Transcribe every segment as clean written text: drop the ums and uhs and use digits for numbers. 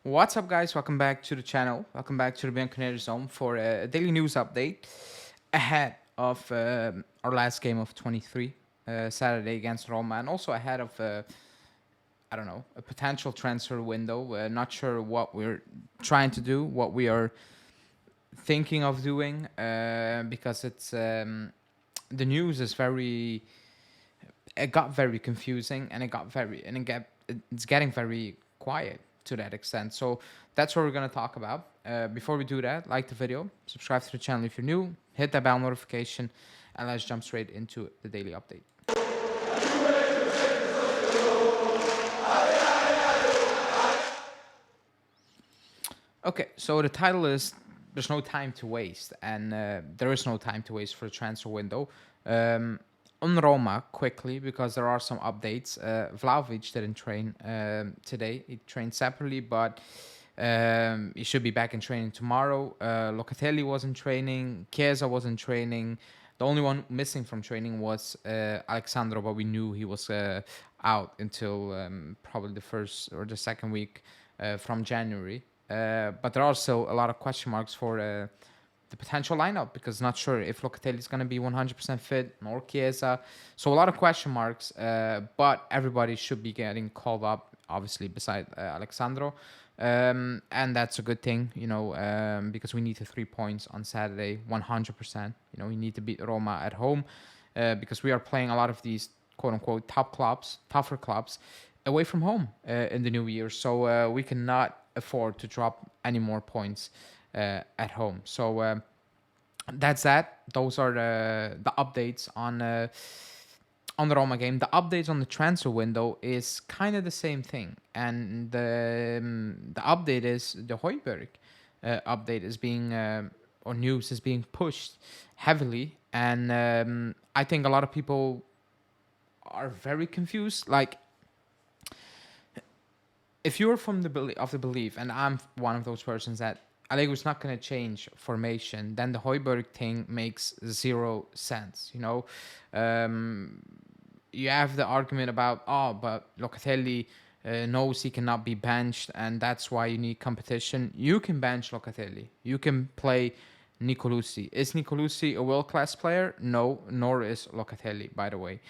What's up, guys? Welcome back to the channel. Welcome back to the Bianconeri Zone for a daily news update ahead of our last game of 23, Saturday against Roma, and also ahead of, I don't know, a potential transfer window. Not sure what we're trying to do, what we are thinking of doing, because the news is it got very confusing and it's getting very quiet to that extent. So that's what we're going to talk about. Before we do that, like the video, subscribe to the channel if you're new, hit that bell notification, and let's jump straight into the daily update. Okay, so the title is "There's no time to waste," and there is no time to waste for the transfer window. On Roma, quickly, because there are some updates. Vlahovic didn't train today. He trained separately, but he should be back in training tomorrow. Locatelli wasn't training. Chiesa wasn't training. The only one missing from training was Alexandro, but we knew he was out until probably the first or the second week from January. But there are still a lot of question marks for the potential lineup because not sure if Locatelli is going to be 100% fit nor Chiesa. So a lot of question marks, but everybody should be getting called up, obviously, beside Alexandro. And that's a good thing, because we need the 3 points on Saturday, 100%. We need to beat Roma at home because we are playing a lot of these quote-unquote tougher clubs away from home in the new year. So we cannot afford to drop any more points at home. So that's that. Those are the updates on the Roma game. The updates on the transfer window is kind of the same thing, and the update is the Hyberg update is being or news is being pushed heavily, and I think a lot of people are very confused. Like, if you're from the belief, and I'm one of those persons that Allegri's not going to change formation, then the Højbjerg thing makes zero sense. You have the argument about, but Locatelli knows he cannot be benched, and that's why you need competition. You can bench Locatelli. You can play Nicolosi. Is Nicolosi a world-class player? No, nor is Locatelli, by the way.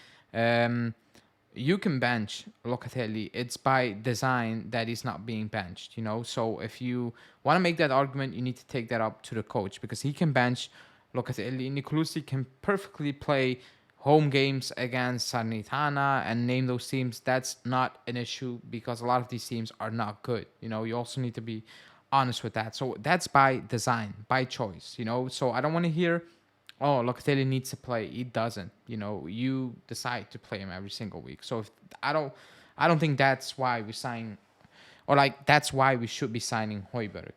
You can bench Locatelli. It's by design that he's not being benched, So if you want to make that argument, you need to take that up to the coach because he can bench Locatelli. Nicolosi can perfectly play home games against Salernitana and name those teams. That's not an issue because a lot of these teams are not good. You also need to be honest with that. So that's by design, by choice, So I don't want to hear, Locatelli needs to play. He doesn't. You decide to play him every single week. So I don't think that's why we sign, or that's why we should be signing Højbjerg.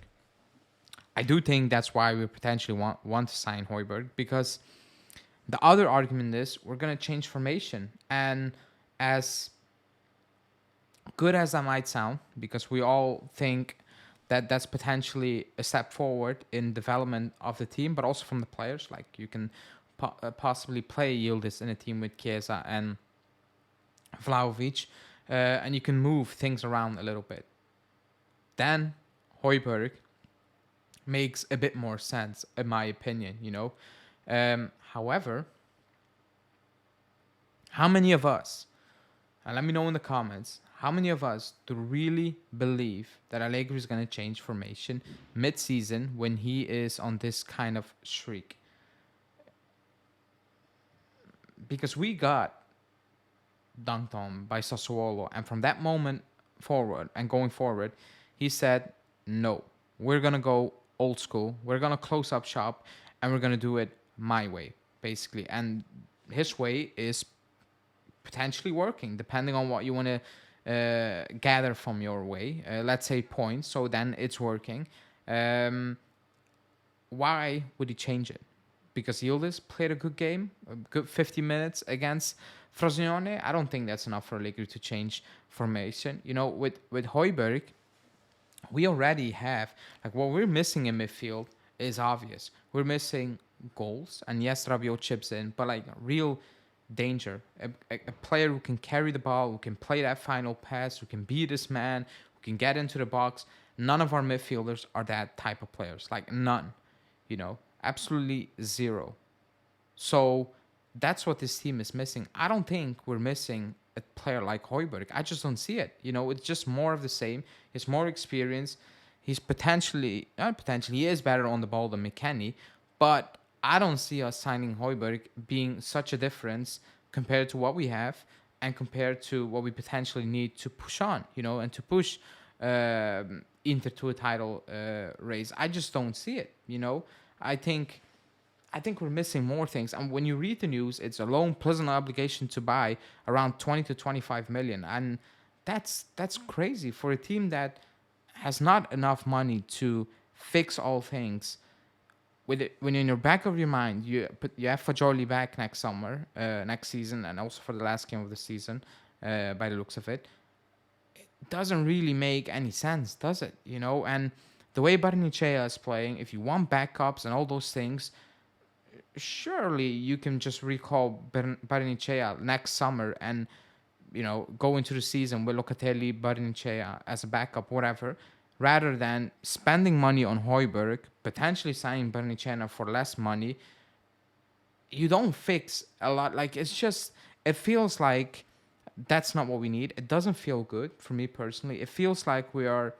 I do think that's why we potentially want to sign Højbjerg because the other argument is we're gonna change formation, and as good as that might sound, because we all think that that's potentially a step forward in development of the team, but also from the players. Like, you can possibly play Yildiz in a team with Chiesa and Vlahovic, and you can move things around a little bit. Then Højbjerg makes a bit more sense, in my opinion. However, how many of us, and let me know in the comments, how many of us do really believe that Allegri is going to change formation mid-season when he is on this kind of streak? Because we got dunked on by Sassuolo, and from that moment forward and going forward, he said, no, we're going to go old school. We're going to close up shop, and we're going to do it my way, basically. And his way is potentially working, depending on what you want to gather from your way. Let's say points, so then it's working. Why would he change it? Because Yildiz played a good game, a good 50 minutes against Frosinone. I don't think that's enough for Allegri to change formation. With Højbjerg, we already have, what we're missing in midfield is obvious. We're missing goals, and yes, Rabiot chips in, but real danger. A player who can carry the ball, who can play that final pass, who can be this man, who can get into the box. None of our midfielders are that type of players. Like none, absolutely zero. So that's what this team is missing. I don't think we're missing a player like Højbjerg. I just don't see it. It's just more of the same. He's more experience. He's not potentially, he is better on the ball than McKennie, but I don't see us signing Højbjerg being such a difference compared to what we have and compared to what we potentially need to push on, and to push Inter to a title race. I just don't see it. I think I think we're missing more things. And when you read the news, it's a loan plus an obligation to buy around 20 to 25 million, and that's crazy for a team that has not enough money to fix all things. With it, when in your back of your mind, you have Fajoli back next summer, next season, and also for the last game of the season, by the looks of it, doesn't really make any sense, does it? And the way Barnechea is playing, if you want backups and all those things, surely you can just recall Barnechea next summer and go into the season with Locatelli, Barnechea as a backup, whatever, rather than spending money on Højbjerg, potentially signing Barnechea for less money. You don't fix a lot. Like it feels like that's not what we need. It doesn't feel good for me personally. It feels like we are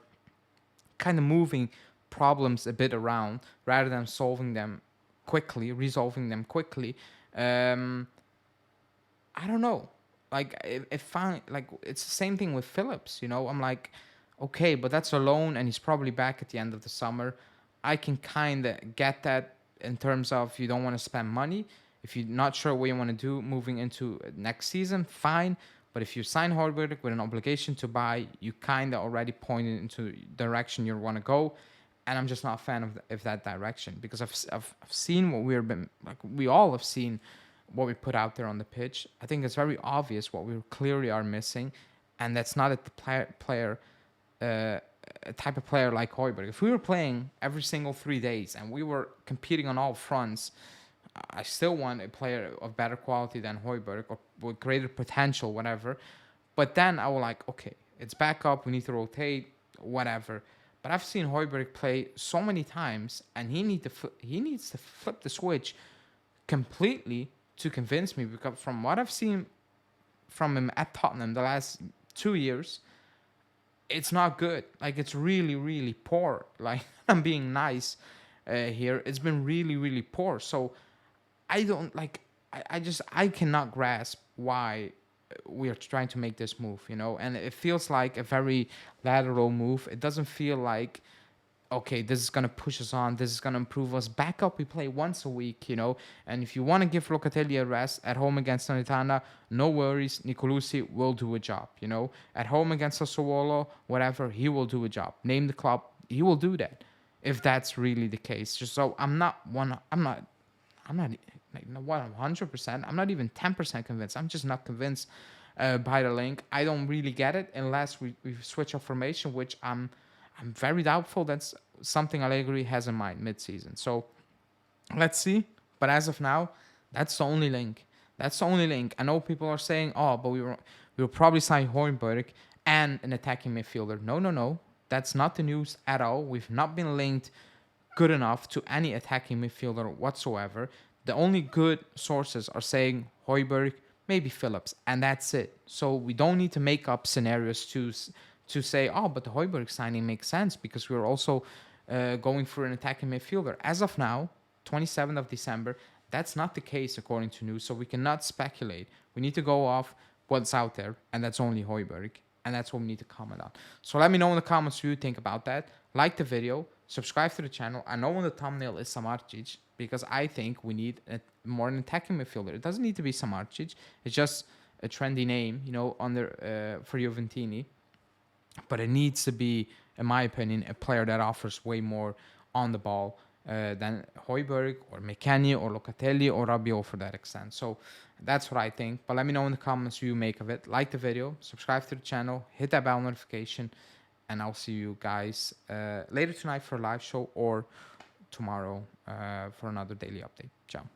kind of moving problems a bit around rather than resolving them quickly. I don't know. Like it's the same thing with Phillips. I'm like, okay, but that's a loan, and he's probably back at the end of the summer. I can kind of get that in terms of you don't want to spend money. If you're not sure what you want to do moving into next season, fine. But if you sign Højbjerg with an obligation to buy, you kind of already pointed into the direction you want to go. And I'm just not a fan of that direction, because I've seen what we've been like. We all have seen what we put out there on the pitch. I think it's very obvious what we clearly are missing, and that's not a type of player like Højbjerg. If we were playing every single 3 days and we were competing on all fronts, I still want a player of better quality than Højbjerg or with greater potential, whatever. But then I was like, okay, it's back up. We need to rotate, whatever. But I've seen Højbjerg play so many times, and he needs to flip the switch completely to convince me. Because from what I've seen from him at Tottenham the last 2 years, it's not good. Like, it's really, really poor. Like, I'm being nice here. It's been really, really poor. So I don't like. I cannot grasp why we are trying to make this move, and it feels like a very lateral move. It doesn't feel like, okay, this is going to push us on, this is going to improve us. Back up, we play once a week, and if you want to give Locatelli a rest at home against Sanitana, no worries, Nicolosi will do a job, at home against Sassuolo, whatever, he will do a job. Name the club, he will do that, if that's really the case. Just so I'm not like, 100%. I'm not even 10% convinced. I'm just not convinced by the link. I don't really get it unless we switch our formation, which I'm very doubtful that's something Allegri has in mind mid-season. So let's see. But as of now, that's the only link. That's the only link. I know people are saying, oh, but we will probably sign Højbjerg and an attacking midfielder. No. That's not the news at all. We've not been linked good enough to any attacking midfielder whatsoever. The only good sources are saying Højbjerg, maybe Phillips, and that's it. So we don't need to make up scenarios to say, oh, but the Højbjerg signing makes sense because we're also going for an attacking midfielder. As of now, 27th of December, that's not the case according to news, so we cannot speculate. We need to go off what's out there, and that's only Højbjerg, and that's what we need to comment on. So let me know in the comments what you think about that. Like the video, subscribe to the channel. I know on the thumbnail is Samardzic, because I think we need more an attacking midfielder. It doesn't need to be Samardzic. It's just a trendy name, for Juventini. But it needs to be, in my opinion, a player that offers way more on the ball than Højbjerg or McKennie or Locatelli or Rabiot for that extent. So that's what I think. But let me know in the comments what you make of it. Like the video, subscribe to the channel, hit that bell notification, and I'll see you guys later tonight for a live show or tomorrow for another daily update. Ciao.